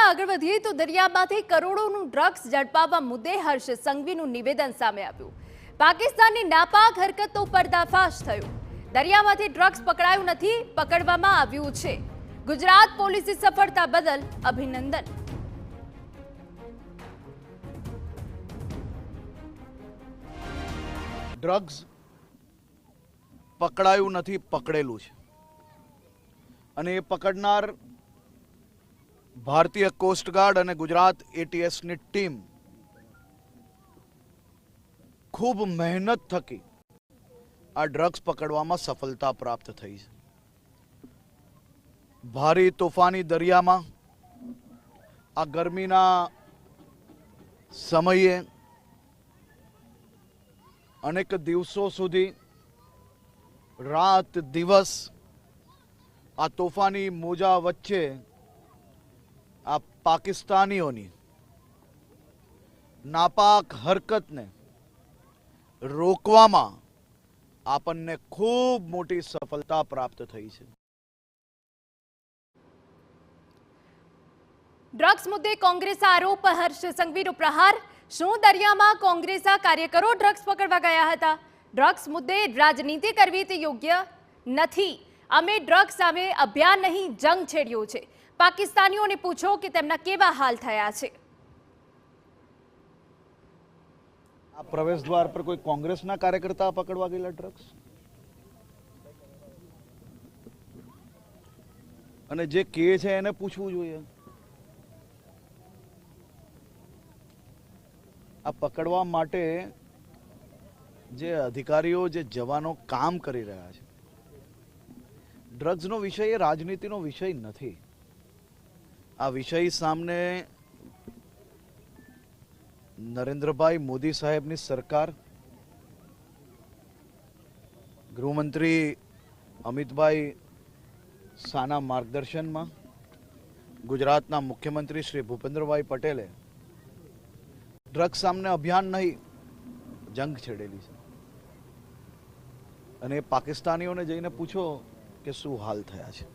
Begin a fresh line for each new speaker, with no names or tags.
આગળ વધીએ તો દરિયામાંથી કરોડોનું ડ્રગ્સ ઝડપાવવા મુદ્દે હર્ષ સંઘવીનું નિવેદન સામે આવ્યું। પાકિસ્તાનની નાપાક હરકતનો પર્દાફાશ થયો। દરિયામાંથી ડ્રગ્સ પકડાયું નથી, પકડવામાં આવ્યું છે। ગુજરાત પોલીસની સફળતા બદલ અભિનંદન।
ડ્રગ્સ પકડાયું નથી, પકડેલું છે અને એ પકડનાર ભારતીય કોસ્ટગાર્ડ અને ગુજરાત એટીએસની ટીમ ખૂબ મહેનત થકી આ ડ્રગ્સ પકડવામાં સફળતા પ્રાપ્ત થઈ છે। ભારે તોફાની દરિયામાં આ ગરમીના સમયે અનેક દિવસો સુધી રાત દિવસ આ તોફાની મોજા વચ્ચે આ પાકિસ્તાનીઓની નાપાક હરકતને રોકવામાં આપણને ખૂબ મોટી સફળતા પ્રાપ્ત થઈ છે।
ડ્રગ્સ મુદ્દે કોંગ્રેસ આરોપ, હર્ષ સંઘવીનો પ્રહાર। શું દરિયામાં કોંગ્રેસના કાર્યકરો ડ્રગ્સ પકડવા ગયા હતા? ડ્રગ્સ મુદ્દે રાજનીતિ કરવી તે યોગ્ય નથી। અમે ડ્રગ્સ સામે અભિયાન નહીં, જંગ છેડ્યો છે। પાકિસ્તાનીઓને પૂછો કે તેમના કેવા હાલ થયા છે।
આ પ્રવેશ દ્વાર પર કોઈ કોંગ્રેસના કાર્યકર્તા પકડવા ગયેલા ડ્રગ્સ? અને જે કહે છે એને પૂછવું જોઈએ। આ પકડવા માટે જે અધિકારીઓ, જે જવાનો કામ કરી રહ્યા છે, ડ્રગ્સનો વિષય એ રાજનીતિનો વિષય નથી। આ વિષય સામે નરેન્દ્રભાઈ મોદી સાહેબની સરકાર, ગૃહમંત્રી અમિતભાઈ શાહના માર્ગદર્શનમાં ગુજરાતના મુખ્યમંત્રી શ્રી ભૂપેન્દ્રભાઈ પટેલે ડ્રગ્સ સામે અભિયાન નહીં, જંગ છેડેલી છે અને પાકિસ્તાનીઓને જઈને પૂછો કે શું હાલ થયા છે।